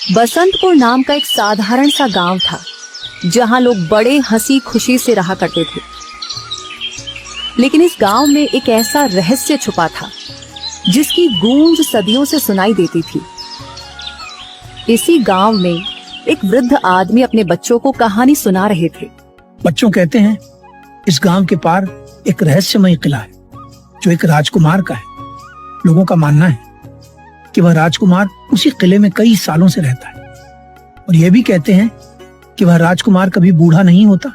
बसंतपुर नाम का एक साधारण सा गांव था जहां लोग बड़े हंसी खुशी से रहा करते थे। लेकिन इस गांव में एक ऐसा रहस्य छुपा था जिसकी गूंज सदियों से सुनाई देती थी। इसी गांव में एक वृद्ध आदमी अपने बच्चों को कहानी सुना रहे थे। बच्चों, कहते हैं इस गांव के पार एक रहस्यमय किला है जो एक राजकुमार का है। लोगों का मानना है कि वह राजकुमार उसी किले में कई सालों से रहता है और यह भी कहते हैं कि वह राजकुमार कभी बूढ़ा नहीं होता।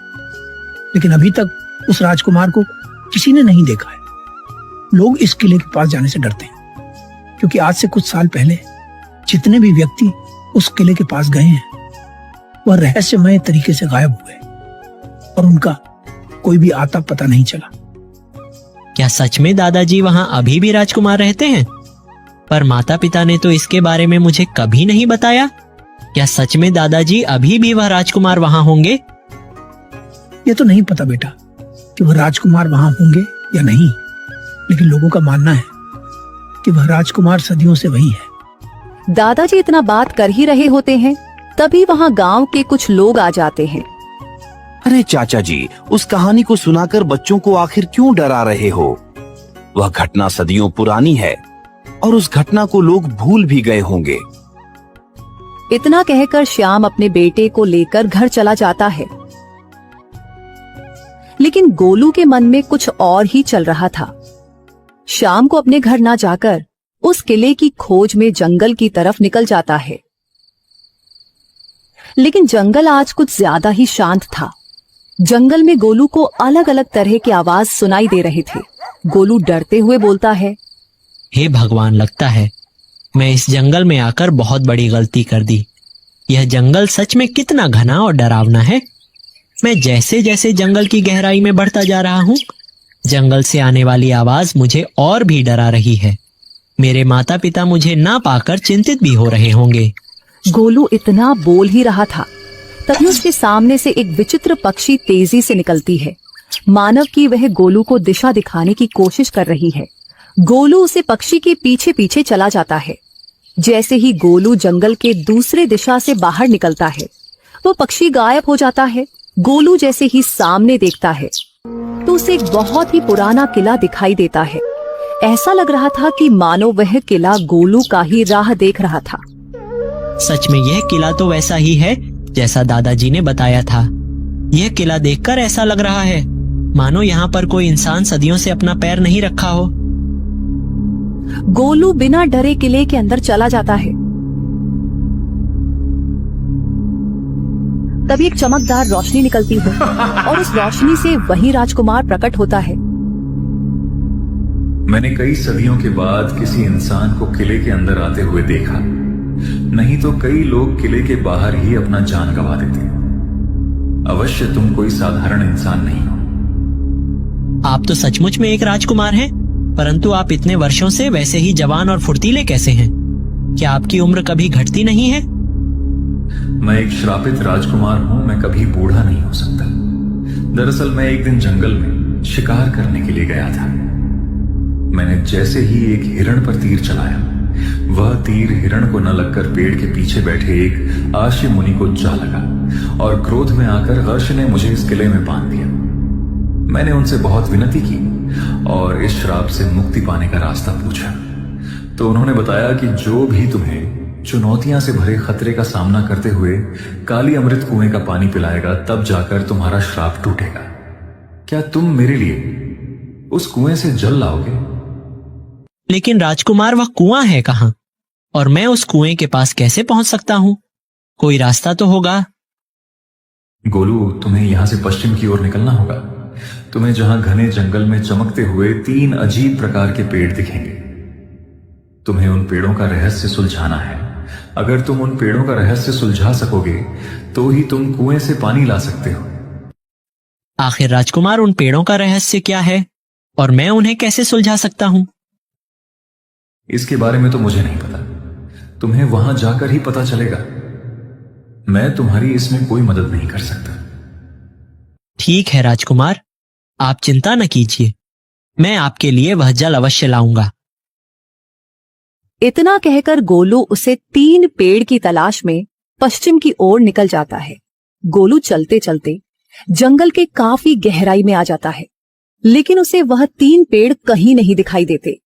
लेकिन अभी तक उस राजकुमार को किसी ने नहीं देखा है। लोग इस किले के पास जाने से डरते हैं क्योंकि आज से कुछ साल पहले जितने भी व्यक्ति उस किले के पास गए हैं वह रहस्यमय तरीके से गायब हुए और उनका कोई भी आता पता नहीं चला। क्या सच में दादाजी वहाँ अभी भी राजकुमार रहते हैं? पर माता पिता ने तो इसके बारे में मुझे कभी नहीं बताया। क्या सच में दादाजी अभी भी वह राजकुमार वहाँ होंगे? ये तो नहीं पता बेटा कि वह राजकुमार वहाँ होंगे या नहीं, लेकिन लोगों का मानना है कि वह राजकुमार सदियों से वही है। दादाजी इतना बात कर ही रहे होते हैं, तभी वहाँ गांव के कुछ लोग आ जाते हैं। अरे चाचा जी, उस कहानी को सुनाकर बच्चों को आखिर क्यों डरा रहे हो? वह घटना सदियों पुरानी है और उस घटना को लोग भूल भी गए होंगे। इतना कहकर श्याम अपने बेटे को लेकर घर चला जाता है। लेकिन गोलू के मन में कुछ और ही चल रहा था। श्याम को अपने घर ना जाकर उस किले की खोज में जंगल की तरफ निकल जाता है। लेकिन जंगल आज कुछ ज्यादा ही शांत था। जंगल में गोलू को अलग अलग तरह की आवाज सुनाई दे रहे थे। गोलू डरते हुए बोलता है, हे भगवान, लगता है मैं इस जंगल में आकर बहुत बड़ी गलती कर दी। यह जंगल सच में कितना घना और डरावना है। मैं जैसे जैसे जंगल की गहराई में बढ़ता जा रहा हूँ, जंगल से आने वाली आवाज मुझे और भी डरा रही है। मेरे माता पिता मुझे ना पाकर चिंतित भी हो रहे होंगे। गोलू इतना बोल ही रहा था, तभी उसके सामने से एक विचित्र पक्षी तेजी से निकलती है, मानव की वह गोलू को दिशा दिखाने की कोशिश कर रही है। गोलू उसे पक्षी के पीछे पीछे चला जाता है। जैसे ही गोलू जंगल के दूसरे दिशा से बाहर निकलता है, वो पक्षी गायब हो जाता है। गोलू जैसे ही सामने देखता है तो उसे एक बहुत ही पुराना किला दिखाई देता है। ऐसा लग रहा था कि मानो वह किला गोलू का ही राह देख रहा था। सच में यह किला तो वैसा ही है जैसा दादाजी ने बताया था। यह किला देखकर ऐसा लग रहा है मानो यहाँ पर कोई इंसान सदियों से अपना पैर नहीं रखा हो। गोलू बिना डरे किले के अंदर चला जाता है। तभी एक चमकदार रोशनी निकलती है और उस रोशनी से वही राजकुमार प्रकट होता है। मैंने कई सदियों के बाद किसी इंसान को किले के अंदर आते हुए देखा। नहीं तो कई लोग किले के बाहर ही अपना जान गंवा देते। अवश्य तुम कोई साधारण इंसान नहीं हो। आप तो सचमुच में एक राजकुमार हैं, परंतु आप इतने वर्षों से वैसे ही जवान और फुर्तीले कैसे हैं? क्या आपकी उम्र कभी घटती नहीं है? मैं एक श्रापित राजकुमार हूं। मैं कभी बूढ़ा नहीं हो सकता। दरअसल मैं एक दिन जंगल में शिकार करने के लिए गया था। मैंने जैसे ही एक हिरण पर तीर चलाया, वह तीर हिरण को न लगकर पेड़ के पीछे बैठे एक आशी मुनि को जा लगा और क्रोध में आकर हर्ष ने मुझे इस किले में बांध दिया। मैंने उनसे बहुत विनती की और इस श्राप से मुक्ति पाने का रास्ता पूछा, तो उन्होंने बताया कि जो भी तुम्हें चुनौतियां से भरे खतरे का सामना करते हुए काली अमृत कुएं का पानी पिलाएगा, तब जाकर तुम्हारा श्राप टूटेगा। क्या तुम मेरे लिए उस कुएं से जल लाओगे? लेकिन राजकुमार, वह कुआं है कहाँ? और मैं उस कुएं के पास कैसे पहुंच सकता हूँ? कोई रास्ता तो होगा। गोलू, तुम्हें यहां से पश्चिम की ओर निकलना होगा। तुम्हें जहां घने जंगल में चमकते हुए 3 अजीब प्रकार के पेड़ दिखेंगे। तुम्हें उन पेड़ों का रहस्य सुलझाना है। अगर तुम उन पेड़ों का रहस्य सुलझा सकोगे तो ही तुम कुएं से पानी ला सकते हो। आखिर राजकुमार, उन पेड़ों का रहस्य क्या है और मैं उन्हें कैसे सुलझा सकता हूँ? इसके बारे में तो मुझे नहीं पता। तुम्हें वहां जाकर ही पता चलेगा। मैं तुम्हारी इसमें कोई मदद नहीं कर सकता। ठीक है राजकुमार, आप चिंता न कीजिए। मैं आपके लिए वह जल अवश्य लाऊंगा। इतना कहकर गोलू उसे 3 पेड़ की तलाश में पश्चिम की ओर निकल जाता है। गोलू चलते चलते जंगल के काफी गहराई में आ जाता है, लेकिन उसे वह 3 पेड़ कहीं नहीं दिखाई देते।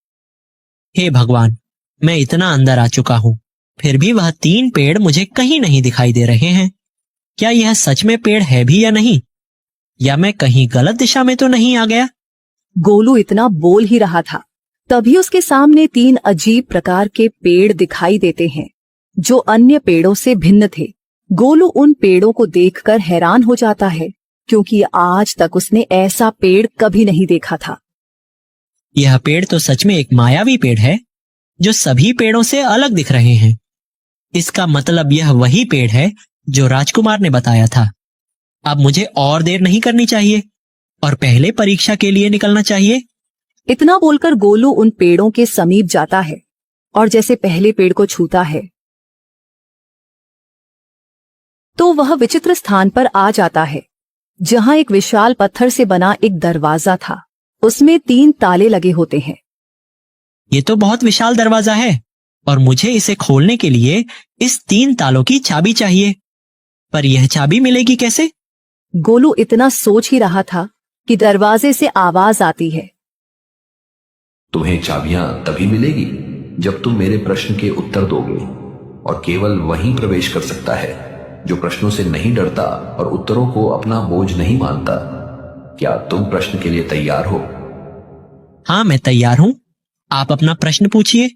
हे भगवान, मैं इतना अंदर आ चुका हूँ, फिर भी वह 3 पेड़ मुझे कहीं नहीं दिखाई दे रहे हैं। क्या यह सच में पेड़ है भी या नहीं? या मैं कहीं गलत दिशा में तो नहीं आ गया? गोलू इतना बोल ही रहा था, तभी उसके सामने 3 अजीब प्रकार के पेड़ दिखाई देते हैं, जो अन्य पेड़ों से भिन्न थे। गोलू उन पेड़ों को देखकर हैरान हो जाता है, क्योंकि आज तक उसने ऐसा पेड़ कभी नहीं देखा था। यह पेड़ तो सच में एक मायावी पेड़ है, जो सभी पेड़ों से अलग दिख रहे हैं। इसका मतलब यह वही पेड़ है जो राजकुमार ने बताया था। अब मुझे और देर नहीं करनी चाहिए और पहले परीक्षा के लिए निकलना चाहिए। इतना बोलकर गोलू उन पेड़ों के समीप जाता है और जैसे पहले पेड़ को छूता है तो वह विचित्र स्थान पर आ जाता है, जहां एक विशाल पत्थर से बना एक दरवाजा था। उसमें 3 ताले लगे होते हैं। ये तो बहुत विशाल दरवाजा है और मुझे इसे खोलने के लिए इस 3 तालों की चाबी चाहिए। पर यह चाबी मिलेगी कैसे? गोलू इतना सोच ही रहा था कि दरवाजे से आवाज आती है। तुम्हें चाबियां तभी मिलेगी जब तुम मेरे प्रश्न के उत्तर दोगे, और केवल वही प्रवेश कर सकता है जो प्रश्नों से नहीं डरता और उत्तरों को अपना बोझ नहीं मानता। क्या तुम प्रश्न के लिए तैयार हो? हाँ, मैं तैयार हूँ। आप अपना प्रश्न पूछिए।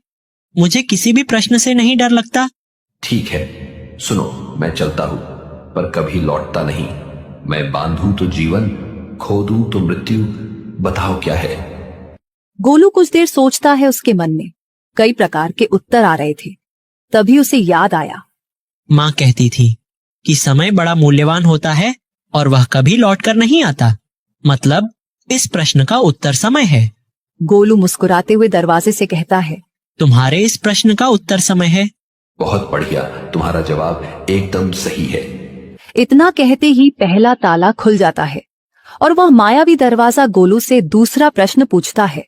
मुझे किसी भी प्रश्न से नहीं डर लगता। ठीक है, सुनो, मैं चलता हूं पर कभी लौटता नहीं। मैं बांधूं तो जीवन, खो दूं तो मृत्यु। बताओ क्या है? गोलू कुछ देर सोचता है। उसके मन में कई प्रकार के उत्तर आ रहे थे। तभी उसे याद आया, माँ कहती थी कि समय बड़ा मूल्यवान होता है और वह कभी लौटकर नहीं आता। मतलब इस प्रश्न का उत्तर समय है। गोलू मुस्कुराते हुए दरवाजे से कहता है, तुम्हारे इस प्रश्न का उत्तर समय है। बहुत बढ़िया, तुम्हारा जवाब एकदम सही है। इतना कहते ही पहला ताला खुल जाता है और वह मायावी दरवाजा गोलू से दूसरा प्रश्न पूछता है।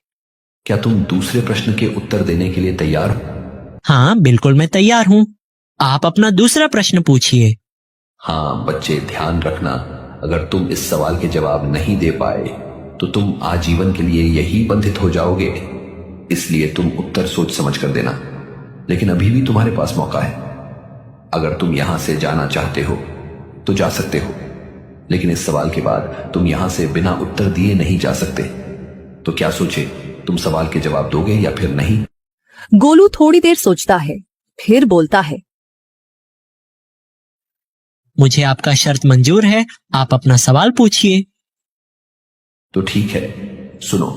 क्या तुम दूसरे प्रश्न के उत्तर देने के लिए तैयार हो? हाँ, बिल्कुल मैं तैयार हूँ। आप अपना दूसरा प्रश्न पूछिए। हाँ बच्चे, ध्यान रखना, अगर तुम इस सवाल के जवाब नहीं दे पाए तो तुम आजीवन के लिए यही बंधित हो जाओगे। इसलिए तुम उत्तर सोच समझ कर देना। लेकिन अभी भी तुम्हारे पास मौका है। अगर तुम यहां से जाना चाहते हो तो जा सकते हो, लेकिन इस सवाल के बाद तुम यहां से बिना उत्तर दिए नहीं जा सकते। तो क्या सोचे, तुम सवाल के जवाब दोगे या फिर नहीं? गोलू थोड़ी देर सोचता है, फिर बोलता है, मुझे आपका शर्त मंजूर है। आप अपना सवाल पूछिए। तो ठीक है, सुनो,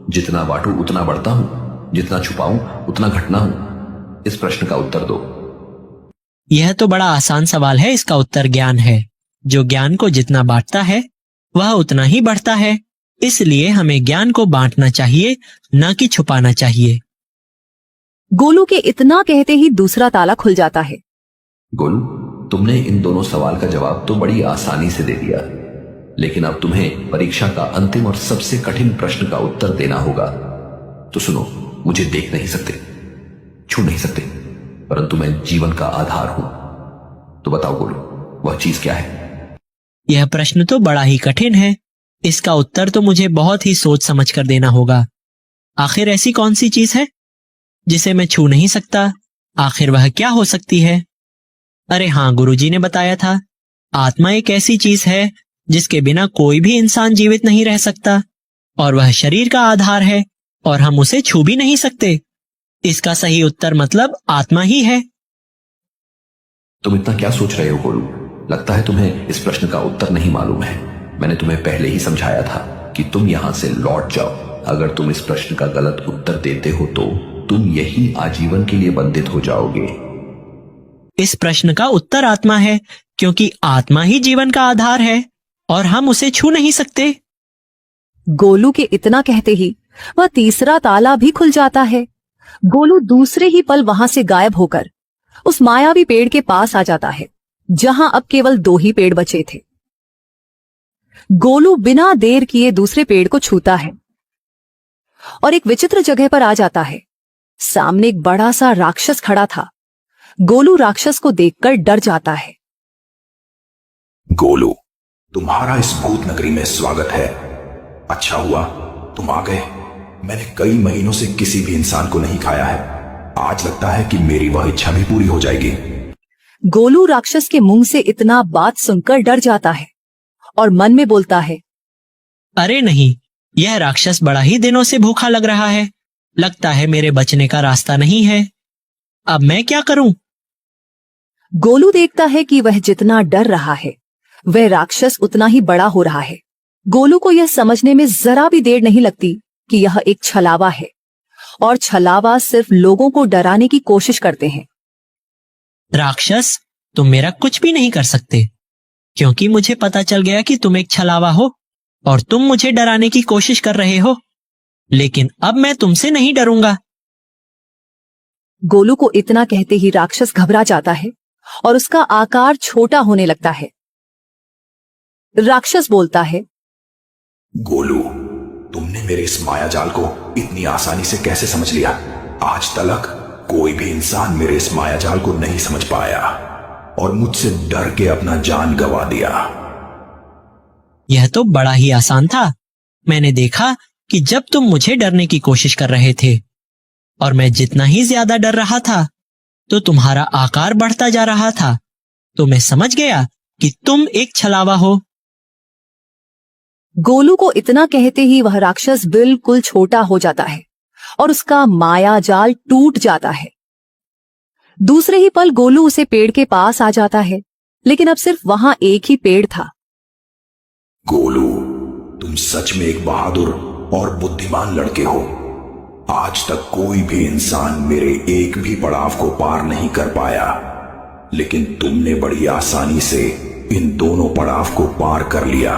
जितना बांटू उतना बढ़ता हूं, जितना छुपाऊं उतना घटना हूं। इस प्रश्न का उत्तर दो। यह तो बड़ा आसान सवाल है। इसका उत्तर ज्ञान है। जो ज्ञान को जितना बांटता है वह उतना ही बढ़ता है। इसलिए हमें ज्ञान को बांटना चाहिए, न कि छुपाना चाहिए। गोलू के इतना कहते ही दूसरा ताला खुल जाता है। गोलू, तुमने इन दोनों सवाल का जवाब तो बड़ी आसानी से दे दिया, लेकिन अब तुम्हें परीक्षा का अंतिम और सबसे कठिन प्रश्न का उत्तर देना होगा। तो सुनो, मुझे देख नहीं सकते, छू नहीं सकते, परंतु मैं जीवन का आधार हूं। तो बताओ गोलू, वह चीज क्या है? यह प्रश्न तो बड़ा ही कठिन है। इसका उत्तर तो मुझे बहुत ही सोच समझ कर देना होगा। आखिर ऐसी कौन सी चीज है जिसे मैं छू नहीं सकता? आखिर वह क्या हो सकती है? अरे हाँ, गुरुजी ने बताया था, आत्मा एक ऐसी चीज है जिसके बिना कोई भी इंसान जीवित नहीं रह सकता, और वह शरीर का आधार है और हम उसे छू भी नहीं सकते। इसका सही उत्तर मतलब आत्मा ही है। तुम इतना क्या सोच रहे हो गोलू? लगता है तुम्हें इस प्रश्न का उत्तर नहीं मालूम है। मैंने तुम्हें पहले ही समझाया था कि तुम यहां से लौट जाओ। अगर तुम इस प्रश्न का गलत उत्तर देते हो तो तुम यही आजीवन के लिए बंधित हो जाओगे। इस प्रश्न का उत्तर आत्मा है, क्योंकि आत्मा ही जीवन का आधार है और हम उसे छू नहीं सकते। गोलू के इतना कहते ही वह तीसरा ताला भी खुल जाता है। गोलू दूसरे ही पल वहां से गायब होकर उस मायावी पेड़ के पास आ जाता है, जहां अब केवल 2 ही पेड़ बचे थे। गोलू बिना देर किए दूसरे पेड़ को छूता है और एक विचित्र जगह पर आ जाता है। सामने एक बड़ा सा राक्षस खड़ा था। गोलू राक्षस को देखकर डर जाता है। गोलू, तुम्हारा इस भूत नगरी में स्वागत है। अच्छा हुआ तुम आ गए। मैंने कई महीनों से किसी भी इंसान को नहीं खाया है। आज लगता है कि मेरी वह इच्छा भी पूरी हो जाएगी। गोलू राक्षस के मुंह से इतना बात सुनकर डर जाता है और मन में बोलता है, अरे नहीं, यह राक्षस बड़ा ही दिनों से भूखा लग रहा है। लगता है मेरे बचने का रास्ता नहीं है। अब मैं क्या करूं? गोलू देखता है कि वह जितना डर रहा है वह राक्षस उतना ही बड़ा हो रहा है। गोलू को यह समझने में जरा भी देर नहीं लगती कि यह एक छलावा है और छलावा सिर्फ लोगों को डराने की कोशिश करते हैं। राक्षस, तुम मेरा कुछ भी नहीं कर सकते, क्योंकि मुझे पता चल गया कि तुम एक छलावा हो और तुम मुझे डराने की कोशिश कर रहे हो। लेकिन अब मैं तुमसे नहीं डरूंगा। गोलू को इतना कहते ही राक्षस घबरा जाता है और उसका आकार छोटा होने लगता है। राक्षस बोलता है, गोलू, तुमने मेरे इस माया जाल को इतनी आसानी से कैसे समझ लिया? आज तक कोई भी इंसान मेरे इस माया जाल को नहीं समझ पाया और मुझसे डर के अपना जान गंवा दिया। यह तो बड़ा ही आसान था। मैंने देखा कि जब तुम मुझे डरने की कोशिश कर रहे थे और मैं जितना ही ज्यादा डर रहा था तो तुम्हारा आकार बढ़ता जा रहा था, तो मैं समझ गया कि तुम एक छलावा हो। गोलू को इतना कहते ही वह राक्षस बिल्कुल छोटा हो जाता है और उसका माया जाल टूट जाता है। दूसरे ही पल गोलू उसे पेड़ के पास आ जाता है, लेकिन अब सिर्फ वहां एक ही पेड़ था। गोलू, तुम सच में एक बहादुर और बुद्धिमान लड़के हो। आज तक कोई भी इंसान मेरे एक भी पड़ाव को पार नहीं कर पाया, लेकिन तुमने बड़ी आसानी से इन दोनों पड़ाव को पार कर लिया।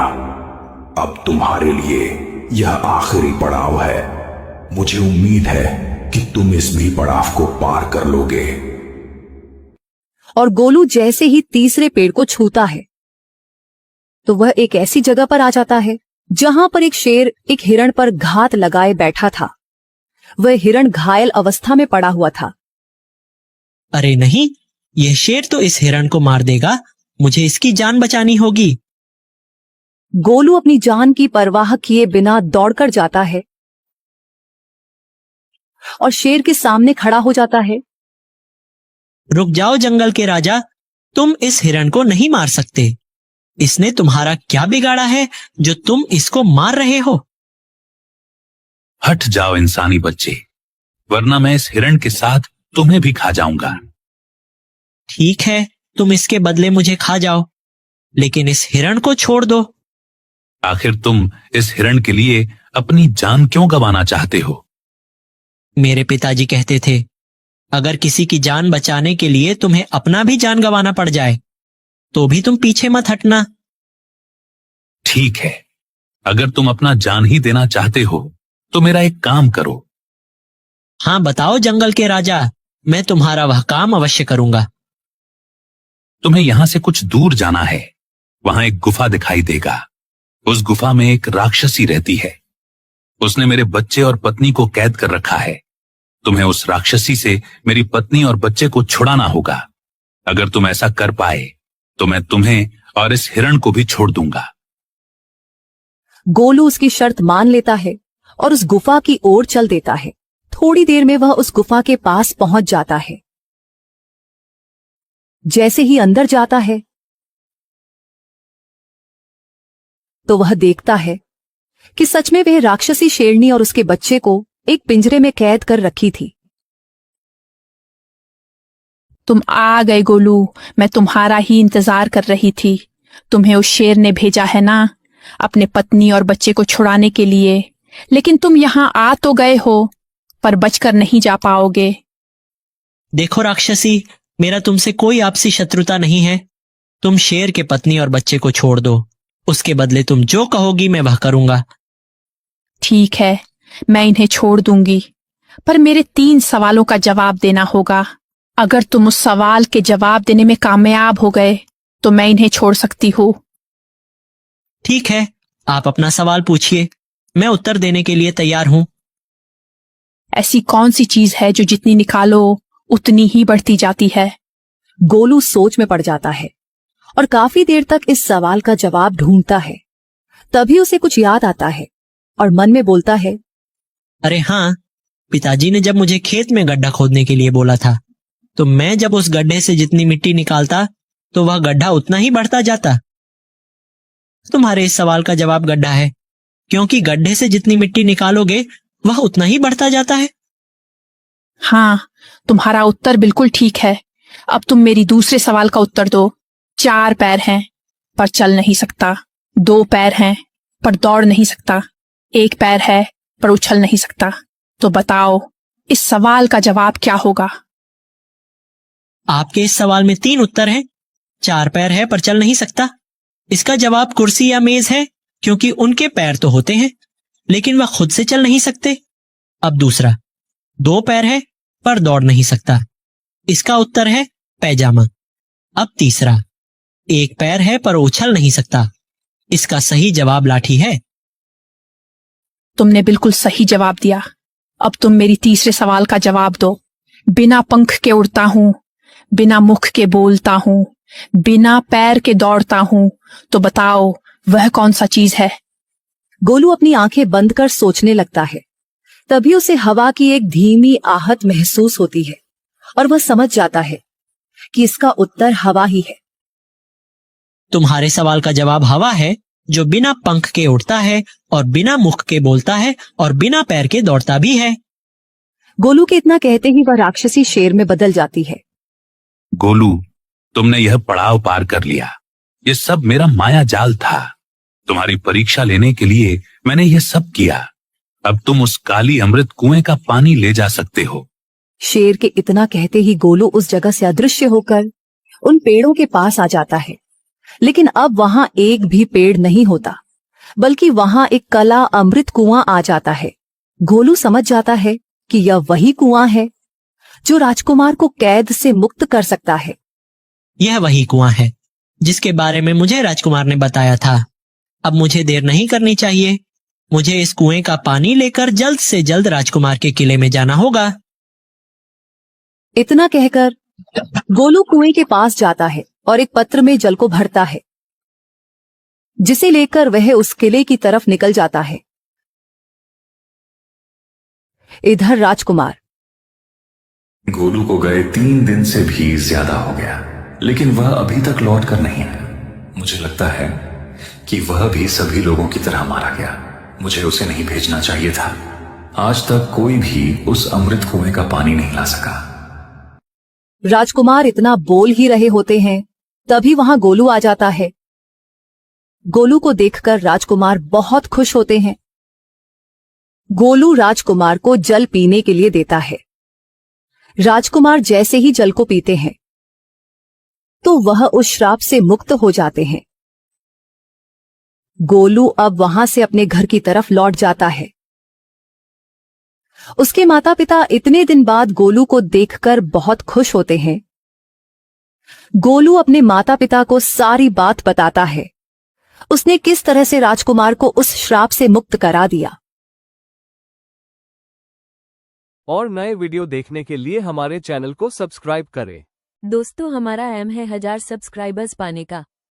अब तुम्हारे लिए यह आखिरी पड़ाव है। मुझे उम्मीद है कि तुम इस भी पड़ाव को पार कर लोगे। और गोलू जैसे ही तीसरे पेड़ को छूता है तो वह एक ऐसी जगह पर आ जाता है जहां पर एक शेर एक हिरण पर घात लगाए बैठा था। वह हिरण घायल अवस्था में पड़ा हुआ था। अरे नहीं, यह शेर तो इस हिरण को मार देगा। मुझे इसकी जान बचानी होगी। गोलू अपनी जान की परवाह किए बिना दौड़कर जाता है और शेर के सामने खड़ा हो जाता है। रुक जाओ जंगल के राजा, तुम इस हिरण को नहीं मार सकते। इसने तुम्हारा क्या बिगाड़ा है जो तुम इसको मार रहे हो? हट जाओ इंसानी बच्चे, वरना मैं इस हिरण के साथ तुम्हें भी खा जाऊंगा। ठीक है, तुम इसके बदले मुझे खा जाओ, लेकिन इस हिरण को छोड़ दो। आखिर तुम इस हिरण के लिए अपनी जान क्यों गंवाना चाहते हो? मेरे पिताजी कहते थे, अगर किसी की जान बचाने के लिए तुम्हें अपना भी जान गंवाना पड़ जाए तो भी तुम पीछे मत हटना। ठीक है, अगर तुम अपना जान ही देना चाहते हो तो मेरा एक काम करो। हाँ बताओ जंगल के राजा, मैं तुम्हारा वह काम अवश्य करूंगा। तुम्हें यहां से कुछ दूर जाना है। वहां एक गुफा दिखाई देगा। उस गुफा में एक राक्षसी रहती है। उसने मेरे बच्चे और पत्नी को कैद कर रखा है। तुम्हें उस राक्षसी से मेरी पत्नी और बच्चे को छुड़ाना होगा। अगर तुम ऐसा कर पाए तो मैं तुम्हें और इस हिरण को भी छोड़ दूंगा। गोलू उसकी शर्त मान लेता है और उस गुफा की ओर चल देता है। थोड़ी देर में वह उस गुफा के पास पहुंच जाता है। जैसे ही अंदर जाता है तो वह देखता है कि सच में वह राक्षसी शेरनी और उसके बच्चे को एक पिंजरे में कैद कर रखी थी। तुम आ गए गोलू, मैं तुम्हारा ही इंतजार कर रही थी। तुम्हें उस शेर ने भेजा है ना, अपने पत्नी और बच्चे को छुड़ाने के लिए। लेकिन तुम यहां आ तो गए हो, पर बचकर नहीं जा पाओगे। देखो राक्षसी, मेरा तुमसे कोई आपसी शत्रुता नहीं है। तुम शेर के पत्नी और बच्चे को छोड़ दो। उसके बदले तुम जो कहोगी मैं वह करूंगा। ठीक है, मैं इन्हें छोड़ दूंगी, पर मेरे 3 सवालों का जवाब देना होगा। अगर तुम उस सवाल के जवाब देने में कामयाब हो गए तो मैं इन्हें छोड़ सकती हूँ। ठीक है, आप अपना सवाल पूछिए, मैं उत्तर देने के लिए तैयार हूं। ऐसी कौन सी चीज है जो जितनी निकालो उतनी ही बढ़ती जाती है? गोलू सोच में पड़ जाता है और काफी देर तक इस सवाल का जवाब ढूंढता है। तभी उसे कुछ याद आता है और मन में बोलता है, अरे हाँ, पिताजी ने जब मुझे खेत में गड्ढा खोदने के लिए बोला था, तो मैं जब उस गड्ढे से जितनी मिट्टी निकालता तो वह गड्ढा उतना ही बढ़ता जाता। तुम्हारे इस सवाल का जवाब गड्ढा है, क्योंकि गड्ढे से जितनी मिट्टी निकालोगे वह उतना ही बढ़ता जाता है। हाँ, तुम्हारा उत्तर बिल्कुल ठीक है। अब तुम मेरी दूसरे सवाल का उत्तर दो। 4 पैर हैं पर चल नहीं सकता, 2 पैर हैं पर दौड़ नहीं सकता, 1 पैर है पर उछल नहीं सकता। तो बताओ इस सवाल का जवाब क्या होगा? आपके इस सवाल में 3 उत्तर हैं। 4 पैर है पर चल नहीं सकता, इसका जवाब कुर्सी या मेज है, क्योंकि उनके पैर तो होते हैं लेकिन वह खुद से चल नहीं सकते। अब दूसरा, 2 पैर है पर दौड़ नहीं सकता, इसका उत्तर है पैजामा। अब तीसरा, 1 पैर है पर उछल नहीं सकता, इसका सही जवाब लाठी है। तुमने बिल्कुल सही जवाब दिया। अब तुम मेरी तीसरे सवाल का जवाब दो। बिना पंख के उड़ता हूं, बिना मुख के बोलता हूं, बिना पैर के दौड़ता हूं, तो बताओ वह कौन सा चीज है? गोलू अपनी आंखें बंद कर सोचने लगता है। तभी उसे हवा की एक धीमी आहट महसूस होती है और वह समझ जाता है कि इसका उत्तर हवा ही है। तुम्हारे सवाल का जवाब हवा है, जो बिना पंख के उड़ता है और बिना मुख के बोलता है और बिना पैर के दौड़ता भी है। गोलू के इतना कहते ही वह राक्षसी शेर में बदल जाती है। गोलू, तुमने यह पड़ाव पार कर लिया। यह सब मेरा माया जाल था। तुम्हारी परीक्षा लेने के लिए मैंने यह सब किया। अब तुम उस काली अमृत कुएं का पानी ले जा सकते हो। शेर के इतना कहते ही गोलू उस जगह से अदृश्य होकर उन पेड़ों के पास आ जाता है। लेकिन अब वहां एक भी पेड़ नहीं होता, बल्कि वहां एक कला अमृत कुआं आ जाता है। गोलू समझ जाता है कि यह वही कुआं है जो राजकुमार को कैद से मुक्त कर सकता है। यह वही कुआं है जिसके बारे में मुझे राजकुमार ने बताया था। अब मुझे देर नहीं करनी चाहिए। मुझे इस कुएं का पानी लेकर जल्द से जल्द राजकुमार के किले में जाना होगा। इतना कहकर गोलू कुएं के पास जाता है और एक पत्र में जल को भरता है, जिसे लेकर वह उस किले की तरफ निकल जाता है। इधर राजकुमार गोलू को गए 3 दिन से भी ज्यादा हो गया, लेकिन वह अभी तक लौट कर नहीं आया। मुझे लगता है कि वह भी सभी लोगों की तरह मारा गया। मुझे उसे नहीं भेजना चाहिए था। आज तक कोई भी उस अमृत कुएं का पानी नहीं ला सका। राजकुमार इतना बोल ही रहे होते हैं, तभी वहां गोलू आ जाता है। गोलू को देखकर राजकुमार बहुत खुश होते हैं। गोलू राजकुमार को जल पीने के लिए देता है। राजकुमार जैसे ही जल को पीते हैं तो वह उस श्राप से मुक्त हो जाते हैं। गोलू अब वहां से अपने घर की तरफ लौट जाता है। उसके माता पिता इतने दिन बाद गोलू को देखकर बहुत खुश होते हैं। गोलू अपने माता पिता को सारी बात बताता है। उसने किस तरह से राजकुमार को उस श्राप से मुक्त करा दिया। और नए वीडियो देखने के लिए हमारे चैनल को सब्सक्राइब करें। दोस्तों, हमारा एम है 1000 सब्सक्राइबर्स पाने का।